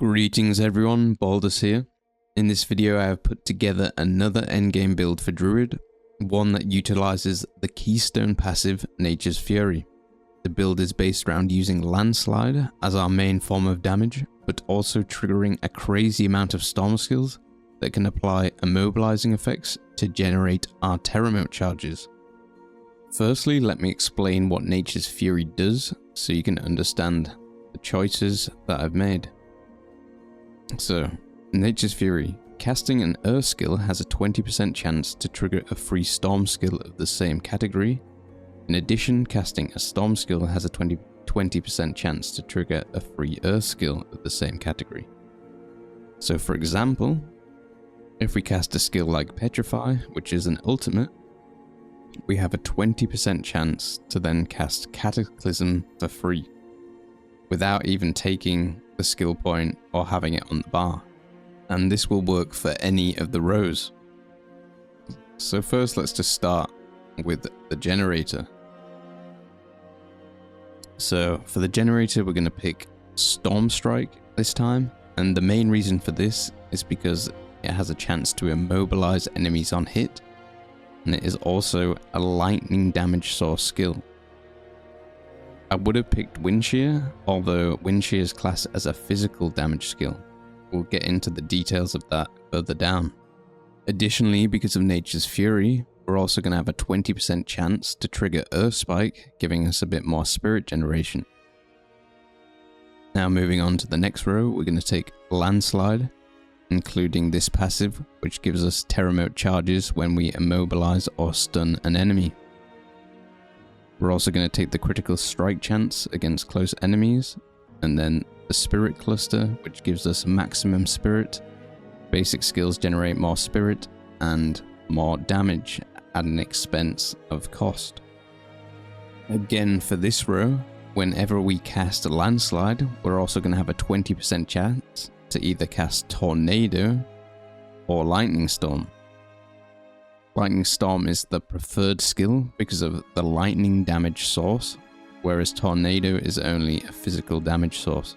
Greetings everyone, Baldus here. In this video I have put together another endgame build for Druid, one that utilizes the keystone passive Nature's Fury. The build is based around using Landslide as our main form of damage, but also triggering a crazy amount of storm skills that can apply immobilizing effects to generate our Terremote charges. Firstly, let me explain what Nature's Fury does so you can understand the choices that I've made. So, Nature's Fury. Casting an Earth skill has a 20% chance to trigger a free Storm skill of the same category. In addition, casting a Storm skill has a 20% chance to trigger a free Earth skill of the same category. So for example, if we cast a skill like Petrify, which is an ultimate, we have a 20% chance to then cast Cataclysm for free, without even taking the skill point or having it on the bar. And this will work for any of the rows. So first let's just start with the generator. So for the generator we're going to pick Storm Strike this time, and the main reason for this is because it has a chance to immobilize enemies on hit, and it is also a lightning damage source skill. I would have picked Wind Shear, although Wind Shear is classed as a physical damage skill. We'll get into the details of that further down. Additionally, because of Nature's Fury, we're also going to have a 20% chance to trigger Earth Spike, giving us a bit more spirit generation. Now moving on to the next row, we're going to take Landslide, including this passive, which gives us Terremote charges when we immobilize or stun an enemy. We're also going to take the critical strike chance against close enemies, and then the spirit cluster, which gives us maximum spirit. Basic skills generate more spirit and more damage at an expense of cost. Again, for this row, whenever we cast a Landslide, we're also going to have a 20% chance to either cast Tornado or Lightning Storm. Lightning Storm is the preferred skill because of the lightning damage source, whereas Tornado is only a physical damage source.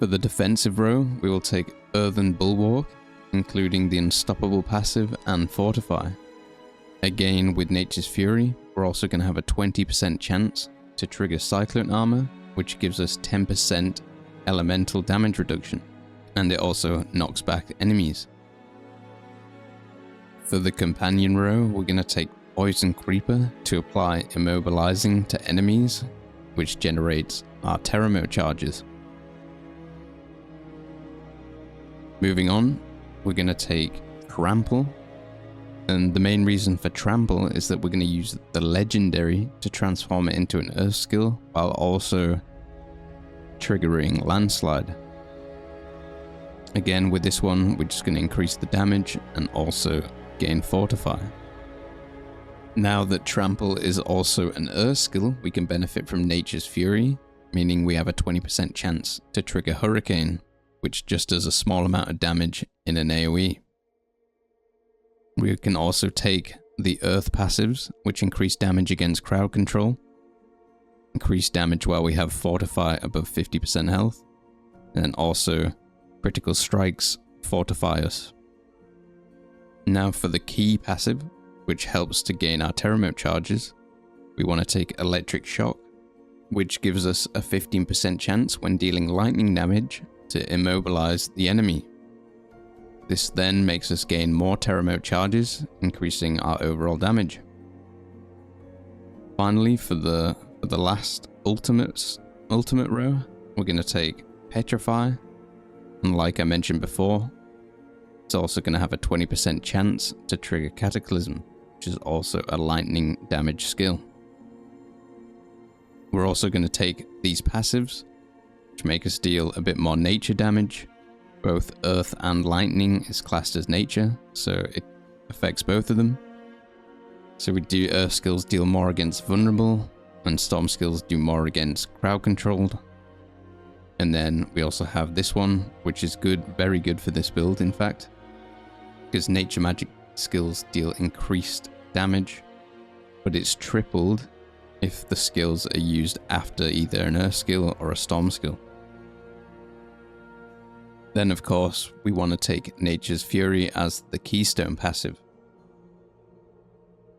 For the defensive row, we will take Earthen Bulwark, including the Unstoppable passive and Fortify. Again, with Nature's Fury, we're also going to have a 20% chance to trigger Cyclone Armor, which gives us 10% elemental damage reduction, and it also knocks back enemies. For the companion row, we're going to take Poison Creeper to apply immobilizing to enemies, which generates our Terremote charges. Moving on, we're going to take Trample, and the main reason for Trample is that we're going to use the Legendary to transform it into an Earth skill while also triggering Landslide. Again, with this one, we're just going to increase the damage and also gain Fortify. Now that Trample is also an Earth skill, we can benefit from Nature's Fury, meaning we have a 20% chance to trigger Hurricane, which just does a small amount of damage in an AoE. We can also take the Earth passives, which increase damage against crowd control, increase damage while we have Fortify above 50% health, and also critical strikes fortify us. Now for the key passive, which helps to gain our Terremote charges, we want to take Electric Shock, which gives us a 15% chance when dealing lightning damage to immobilize the enemy. This then makes us gain more Terremote charges, increasing our overall damage. Finally, for the last ultimate row, we're going to take Petrify, and like I mentioned before, it's also going to have a 20% chance to trigger Cataclysm, which is also a lightning damage skill. We're also going to take these passives, which make us deal a bit more nature damage. Both Earth and Lightning is classed as nature, so it affects both of them. So we do Earth skills deal more against vulnerable, and Storm skills do more against crowd controlled. And then we also have this one, which is good, very good for this build in fact, because nature magic skills deal increased damage, but it's tripled if the skills are used after either an Earth skill or a Storm skill. Then of course we want to take Nature's Fury as the keystone passive.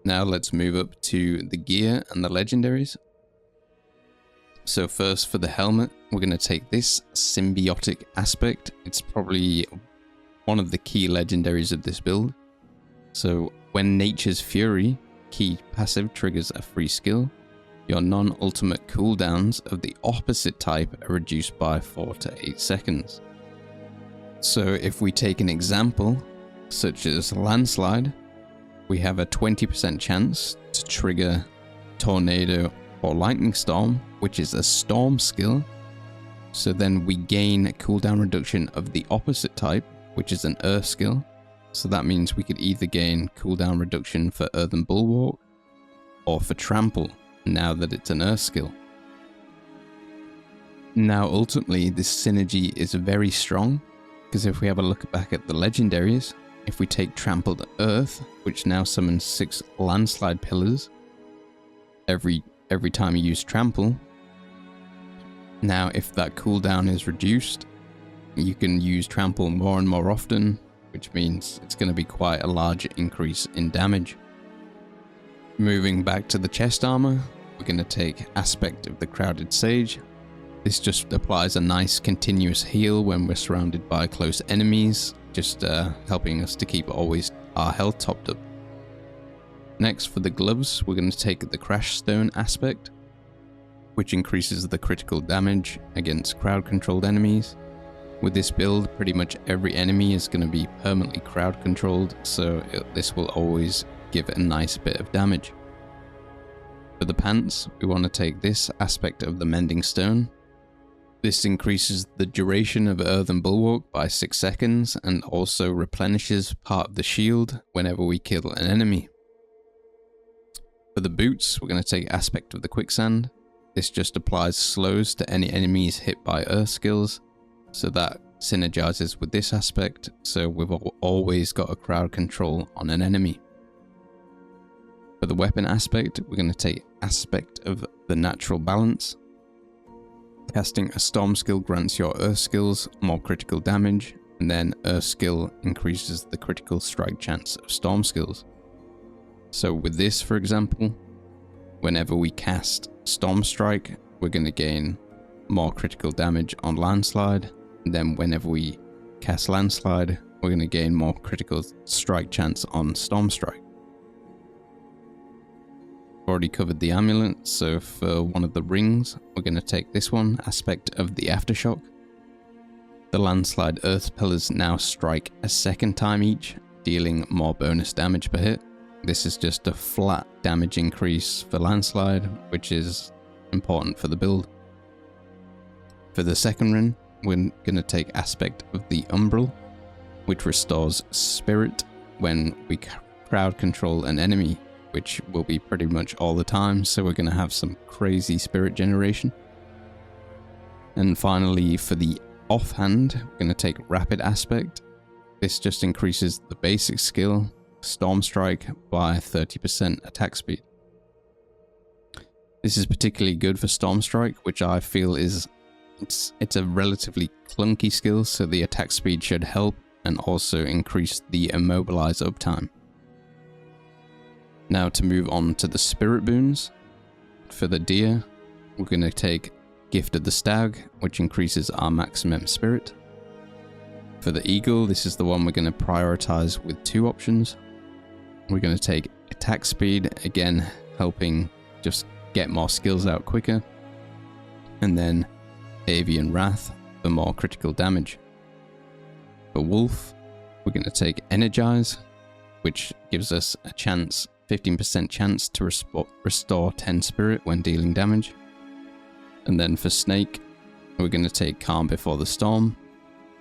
Now let's move up to the gear and the legendaries. So first for the helmet, we're going to take this symbiotic aspect. It's probably one of the key legendaries of this build. So when Nature's Fury key passive triggers a free skill, your non-ultimate cooldowns of the opposite type are reduced by 4 to 8 seconds. So if we take an example, such as Landslide, we have a 20% chance to trigger Tornado or Lightning Storm, which is a storm skill. So then we gain a cooldown reduction of the opposite type, which is an earth skill. So that means we could either gain cooldown reduction for Earthen Bulwark or for Trample, now that it's an earth skill. Now ultimately this synergy is very strong, because if we have a look back at the legendaries, if we take Trampled Earth, which now summons 6 Landslide Pillars every time you use Trample. Now if that cooldown is reduced, you can use Trample more and more often, which means it's going to be quite a large increase in damage. Moving back to the chest armor, we're going to take Aspect of the Crowded Sage. This just applies a nice continuous heal when we're surrounded by close enemies, just helping us to keep always our health topped up. Next, for the gloves, we're going to take the Crash Stone aspect, which increases the critical damage against crowd-controlled enemies. With this build, pretty much every enemy is going to be permanently crowd-controlled, so this will always give a nice bit of damage. For the pants, we want to take this aspect of the Mending Stone. This increases the duration of Earthen Bulwark by 6 seconds and also replenishes part of the shield whenever we kill an enemy. For the boots, we're going to take Aspect of the Quicksand. This just applies slows to any enemies hit by earth skills, so that synergizes with this aspect, so we've always got a crowd control on an enemy. For the weapon aspect, we're going to take Aspect of the Natural Balance. Casting a Storm skill grants your earth skills more critical damage, and then earth skill increases the critical strike chance of storm skills. So with this, for example, whenever we cast Storm Strike, we're going to gain more critical damage on Landslide, and then whenever we cast Landslide, we're going to gain more critical strike chance on Storm Strike. Already covered the amulet, so for one of the rings, we're going to take this one, Aspect of the Aftershock. The Landslide Earth Pillars now strike a second time each, dealing more bonus damage per hit. This is just a flat damage increase for Landslide, which is important for the build. For the second ring, we're going to take Aspect of the Umbral, which restores Spirit when we crowd control an enemy, which will be pretty much all the time, so we're going to have some crazy spirit generation. And finally, for the offhand, we're going to take Rapid Aspect. This just increases the basic skill, Storm Strike, by 30% attack speed. This is particularly good for Storm Strike, which I feel is it's a relatively clunky skill, so the attack speed should help and also increase the Immobilize uptime. Now to move on to the Spirit Boons. For the Deer, we're going to take Gift of the Stag, which increases our maximum spirit. For the Eagle, this is the one we're going to prioritize with 2 options. We're going to take Attack Speed, again helping just get more skills out quicker. And then Avian Wrath for more critical damage. For Wolf, we're going to take Energize, which gives us a 15% chance to restore 10 spirit when dealing damage. And then for Snake, we're going to take Calm Before the Storm.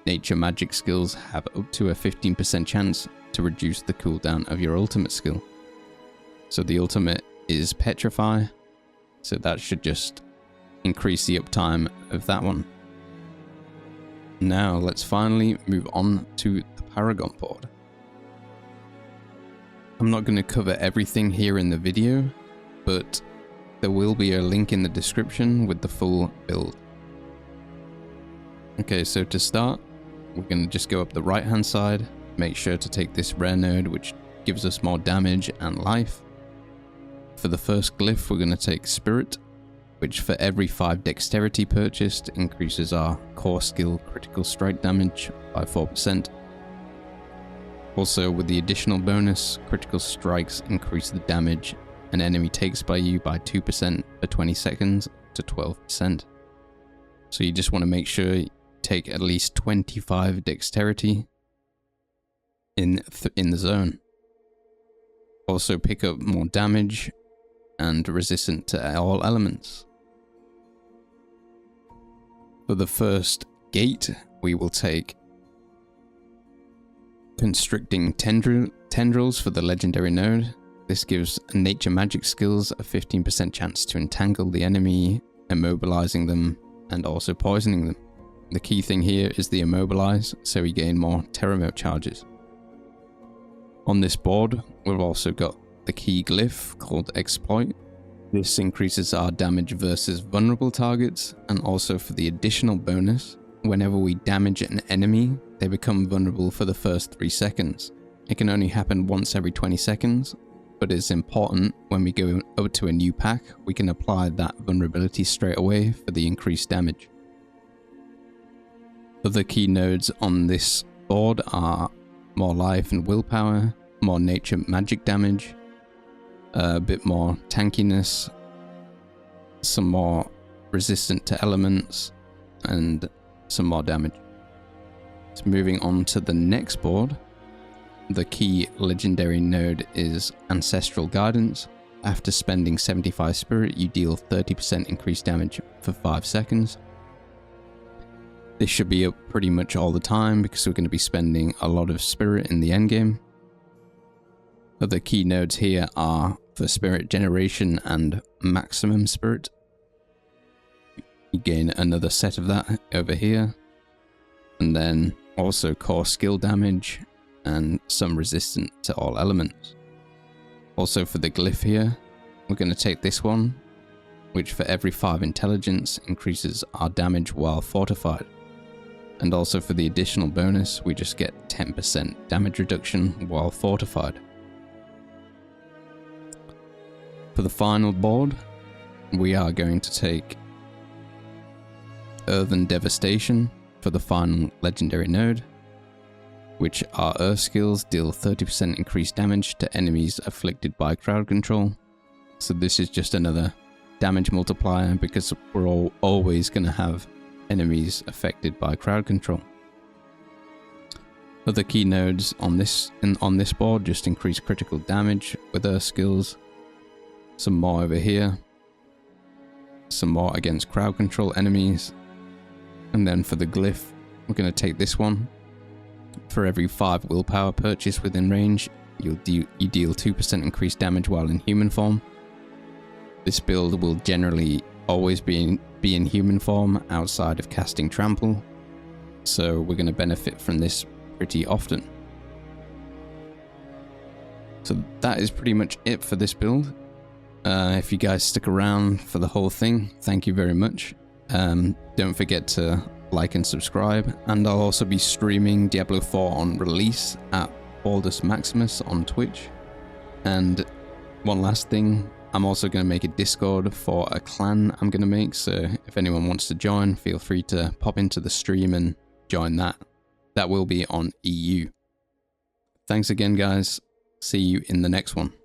Nature magic skills have up to a 15% chance to reduce the cooldown of your ultimate skill. So the ultimate is Petrify, so that should just increase the uptime of that one. Now let's finally move on to the Paragon Board. I'm not going to cover everything here in the video, but there will be a link in the description with the full build. Okay, so to start, we're going to just go up the right hand side, make sure to take this rare node which gives us more damage and life. For the first glyph we're going to take Spirit, which for every 5 dexterity purchased increases our core skill critical strike damage by 4%. Also with the additional bonus, critical strikes increase the damage an enemy takes by you by 2% for 20 seconds to 12%. So you just want to make sure you take at least 25 dexterity in the zone. Also pick up more damage and resistant to all elements. For the first gate, we will take Constricting Tendrils for the legendary node. This gives nature magic skills a 15% chance to entangle the enemy, immobilizing them and also poisoning them. The key thing here is the immobilize, so we gain more terror mode charges. On this board, we've also got the key glyph called Exploit. This increases our damage versus vulnerable targets, and also for the additional bonus, whenever we damage an enemy, they become vulnerable for the first 3 seconds. It can only happen once every 20 seconds, but it's important when we go over to a new pack, we can apply that vulnerability straight away for the increased damage. Other key nodes on this board are more life and willpower, more nature magic damage, a bit more tankiness, some more resistant to elements, and some more damage. So moving on to the next board, the key legendary node is Ancestral Guidance. After spending 75 spirit, you deal 30% increased damage for 5 seconds. This should be up pretty much all the time because we're going to be spending a lot of spirit in the endgame. Other key nodes here are for spirit generation and maximum spirit. You gain another set of that over here. And then also core skill damage and some resistant to all elements. Also for the glyph here, we're going to take this one, which for every 5 intelligence increases our damage while fortified. And also for the additional bonus, we just get 10% damage reduction while fortified. For the final board, we are going to take Earthen Devastation for the final legendary node, which our Earth skills deal 30% increased damage to enemies afflicted by crowd control. So this is just another damage multiplier because we're always going to have enemies affected by crowd control. Other key nodes on this board just increase critical damage with Earth skills. Some more over here. Some more against crowd control enemies. And then for the glyph, we're going to take this one. For every 5 willpower purchase within range, you deal 2% increased damage while in human form. This build will generally always be in human form outside of casting Trample, so we're going to benefit from this pretty often. So that is pretty much it for this build. If you guys stick around for the whole thing, thank you very much. Don't forget to like and subscribe, and I'll also be streaming Diablo 4 on release at Baldus Maximus on Twitch. And one last thing, I'm also going to make a Discord for a clan I'm going to make, so if anyone wants to join, feel free to pop into the stream and join that. That will be on EU. Thanks again guys, see you in the next one.